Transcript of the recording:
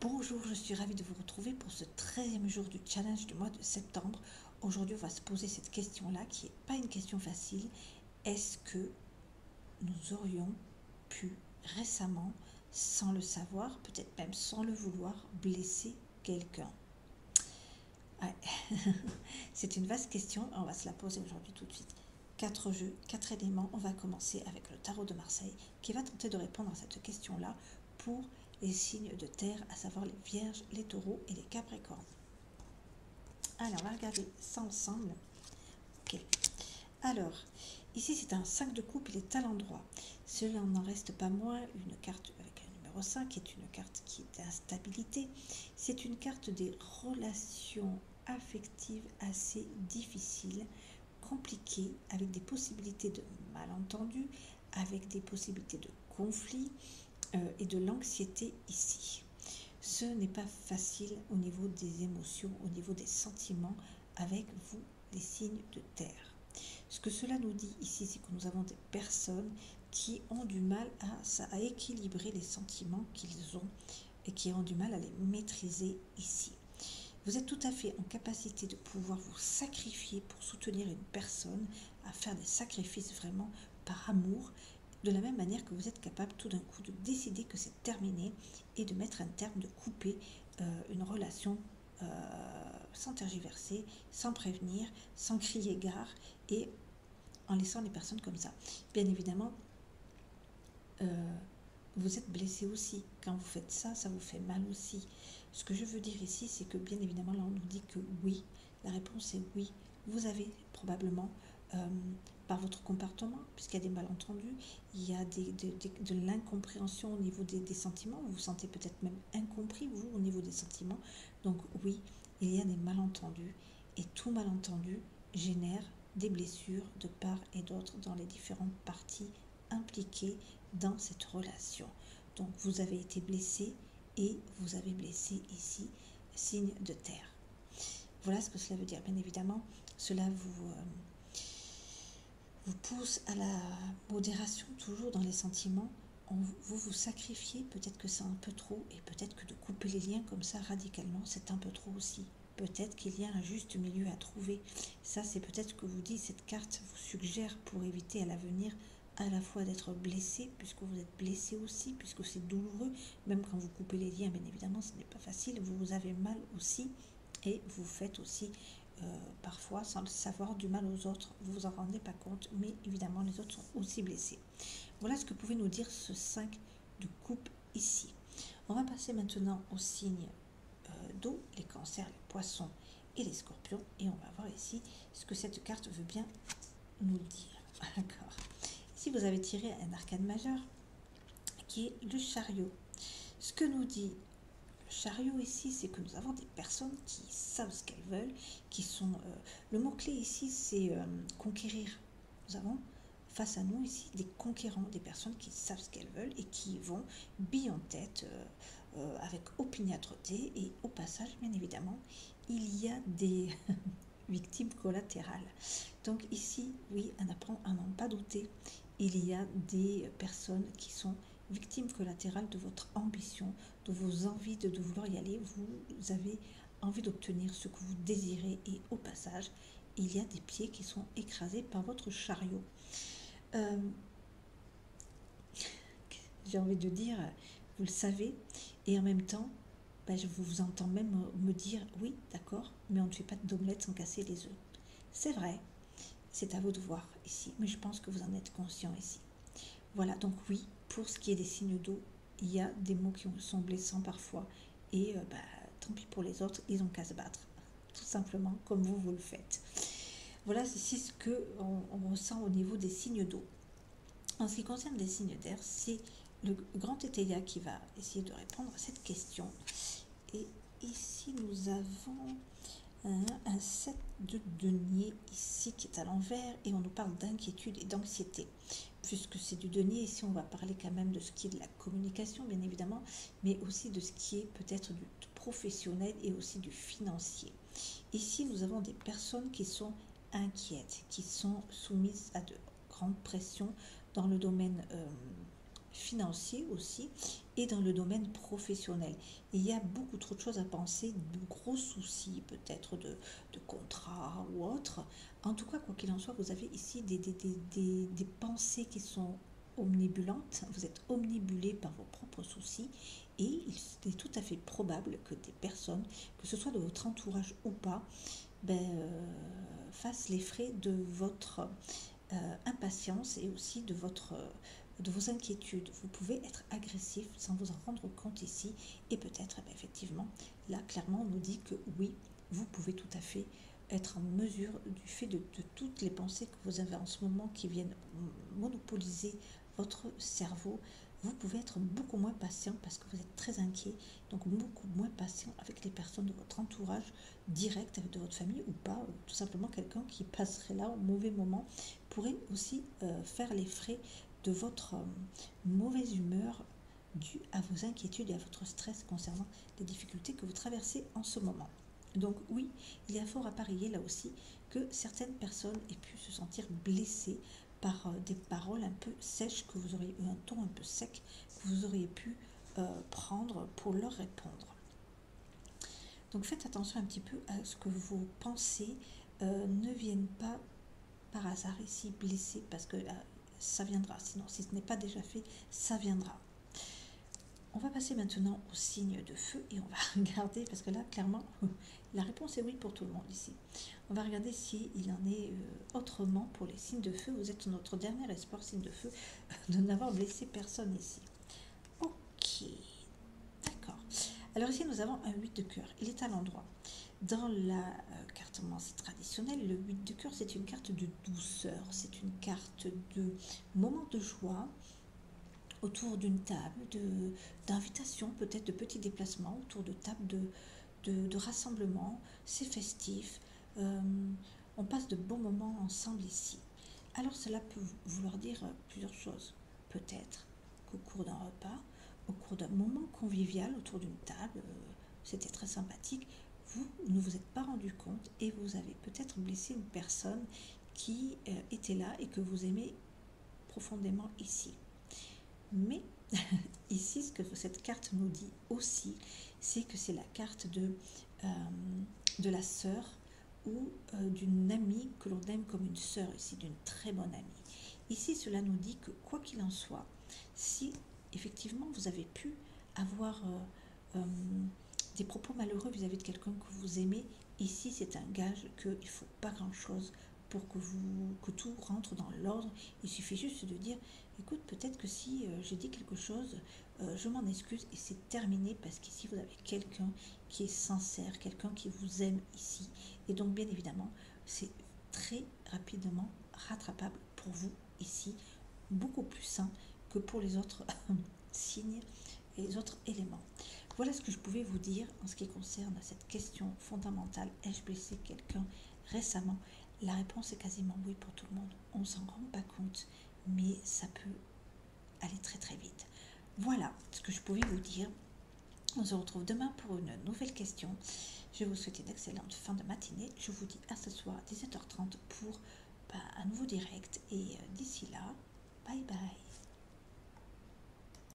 Bonjour, je suis ravie de vous retrouver pour ce 13e jour du challenge du mois de septembre. Aujourd'hui, on va se poser cette question-là qui n'est pas une question facile. Est-ce que nous aurions pu récemment, sans le savoir, peut-être même sans le vouloir, blesser quelqu'un? Ouais. C'est une vaste question, on va se la poser aujourd'hui tout de suite. 4 jeux, 4 éléments. On va commencer avec le tarot de Marseille qui va tenter de répondre à cette question-là pour les signes de terre, à savoir les vierges, les taureaux et les capricornes. Alors, on va regarder ça ensemble. Ok. Alors, ici c'est un 5 de coupe, il est à l'endroit. Cela n'en reste pas moins une carte avec un numéro 5, qui est une carte qui est d'instabilité. C'est une carte des relations affectives assez difficiles, compliquées, avec des possibilités de malentendus, avec des possibilités de conflits et de l'anxiété ici. Ce n'est pas facile au niveau des émotions, au niveau des sentiments avec vous, les signes de terre. Ce que cela nous dit ici, c'est que nous avons des personnes qui ont du mal à équilibrer les sentiments qu'ils ont et qui ont du mal à les maîtriser ici. Vous êtes tout à fait en capacité de pouvoir vous sacrifier pour soutenir une personne, à faire des sacrifices vraiment par amour, de la même manière que vous êtes capable tout d'un coup de décider que c'est terminé et de mettre un terme, de couper une relation sans tergiverser, sans prévenir, sans crier gare et en laissant les personnes comme ça. Bien évidemment, vous êtes blessé aussi. Quand vous faites ça, ça vous fait mal aussi. Ce que je veux dire ici, c'est que bien évidemment, là, on nous dit que oui. La réponse est oui. Vous avez probablement, par votre comportement, puisqu'il y a des malentendus, il y a de l'incompréhension au niveau des sentiments. Vous vous sentez peut-être même incompris, vous, au niveau des sentiments. Donc oui, il y a des malentendus. Et tout malentendu génère des blessures de part et d'autre dans les différentes parties impliquées dans cette relation. Donc vous avez été blessé et vous avez blessé ici, signe de terre. Voilà ce que cela veut dire. Bien évidemment, cela vous pousse à la modération toujours dans les sentiments. Vous vous sacrifiez, peut-être que c'est un peu trop, et peut-être que de couper les liens comme ça radicalement, c'est un peu trop aussi. Peut-être qu'il y a un juste milieu à trouver. Ça, c'est peut-être ce que vous dit, cette carte vous suggère pour éviter à l'avenir à la fois d'être blessé, puisque vous êtes blessé aussi, puisque c'est douloureux, même quand vous coupez les liens, bien évidemment, ce n'est pas facile, vous avez mal aussi, et vous faites aussi parfois, sans le savoir, du mal aux autres, vous vous en rendez pas compte, mais évidemment, les autres sont aussi blessés. Voilà ce que pouvait nous dire ce 5 de coupe ici. On va passer maintenant aux signes d'eau, les cancers, les poissons et les scorpions, et on va voir ici ce que cette carte veut bien nous dire. D'accord. Ici, vous avez tiré un arcane majeur qui est le chariot. Ce que nous dit le chariot ici, c'est que nous avons des personnes qui savent ce qu'elles veulent, qui sont... le mot-clé ici, c'est conquérir. Nous avons face à nous ici des conquérants, des personnes qui savent ce qu'elles veulent et qui vont bille en tête avec opiniâtreté. Et au passage, bien évidemment, il y a des victimes collatérales. Donc ici, oui, à n'en pas douter, il y a des personnes qui sont victimes collatérales de votre ambition, de vos envies de vouloir y aller. Vous avez envie d'obtenir ce que vous désirez et au passage, il y a des pieds qui sont écrasés par votre chariot. J'ai envie de dire, vous le savez, et en même temps, je vous entends même me dire, oui, d'accord, mais on ne fait pas d'omelette sans casser les œufs. C'est vrai, c'est à vous de voir ici, mais je pense que vous en êtes conscient ici. Voilà, donc oui, pour ce qui est des signes d'eau, il y a des mots qui sont blessants parfois, et tant pis pour les autres, ils ont qu'à se battre, tout simplement, comme vous le faites. Voilà ici ce qu'on ressent au niveau des signes d'eau. En ce qui concerne les signes d'air, c'est le grand Étéia qui va essayer de répondre à cette question. Et ici, nous avons un 7 de denier ici qui est à l'envers et on nous parle d'inquiétude et d'anxiété. Puisque c'est du denier, ici on va parler quand même de ce qui est de la communication, bien évidemment, mais aussi de ce qui est peut-être du professionnel et aussi du financier. Ici, nous avons des personnes qui sont inquiètes, qui sont soumises à de grandes pressions dans le domaine financier aussi et dans le domaine professionnel. Il y a beaucoup trop de choses à penser, de gros soucis peut-être de contrat ou autre. En tout cas, quoi qu'il en soit, vous avez ici des pensées qui sont omnibulantes, vous êtes omnibulé par vos propres soucis et il est tout à fait probable que des personnes, que ce soit de votre entourage ou pas, fassent les frais de votre impatience et aussi de vos inquiétudes. Vous pouvez être agressif sans vous en rendre compte ici et peut-être effectivement là clairement on nous dit que oui, vous pouvez tout à fait être en mesure du fait de toutes les pensées que vous avez en ce moment qui viennent monopoliser votre cerveau. Vous pouvez être beaucoup moins patient parce que vous êtes très inquiet, donc beaucoup moins patient avec les personnes de votre entourage direct, avec de votre famille ou pas, tout simplement quelqu'un qui passerait là au mauvais moment pourrait aussi faire les frais de votre mauvaise humeur due à vos inquiétudes et à votre stress concernant les difficultés que vous traversez en ce moment. Donc oui, il y a fort à parier là aussi que certaines personnes aient pu se sentir blessées par des paroles un peu sèches, que vous auriez eu un ton un peu sec, que vous auriez pu prendre pour leur répondre. Donc faites attention un petit peu à ce que vos pensées ne viennent pas par hasard ici blessées, parce que ça viendra, sinon si ce n'est pas déjà fait, ça viendra. On va passer maintenant au signe de feu et on va regarder, parce que là clairement la réponse est oui pour tout le monde ici. On va regarder s'il en est autrement pour les signes de feu. Vous êtes notre dernier espoir signe de feu de n'avoir blessé personne ici. Ok, d'accord. Alors ici nous avons un 8 de cœur, il est à l'endroit. Dans la cartomancie traditionnelle, le 8 de cœur c'est une carte de douceur, c'est une carte de moment de joie, autour d'une table, d'invitation, peut-être de petits déplacements, autour de tables de rassemblement, c'est festif, on passe de bons moments ensemble ici. Alors cela peut vouloir dire plusieurs choses. Peut-être qu'au cours d'un repas, au cours d'un moment convivial autour d'une table, c'était très sympathique, vous ne vous êtes pas rendu compte et vous avez peut-être blessé une personne qui était là et que vous aimez profondément ici. Mais ici, ce que cette carte nous dit aussi, c'est que c'est la carte de la sœur ou d'une amie que l'on aime comme une sœur ici, d'une très bonne amie. Ici, cela nous dit que quoi qu'il en soit, si effectivement vous avez pu avoir des propos malheureux vis-à-vis de quelqu'un que vous aimez, ici c'est un gage qu'il ne faut pas grand-chose pour que tout rentre dans l'ordre. Il suffit juste de dire, écoute, peut-être que si j'ai dit quelque chose, je m'en excuse et c'est terminé, parce qu'ici vous avez quelqu'un qui est sincère, quelqu'un qui vous aime ici. Et donc bien évidemment, c'est très rapidement rattrapable pour vous ici, beaucoup plus sain que pour les autres signes et les autres éléments. Voilà ce que je pouvais vous dire en ce qui concerne cette question fondamentale. Ai-je blessé quelqu'un récemment? La réponse est quasiment oui pour tout le monde. On ne s'en rend pas compte, mais ça peut aller très très vite. Voilà ce que je pouvais vous dire. On se retrouve demain pour une nouvelle question. Je vous souhaite une excellente fin de matinée. Je vous dis à ce soir 17h30 pour un nouveau direct. Et d'ici là, bye bye.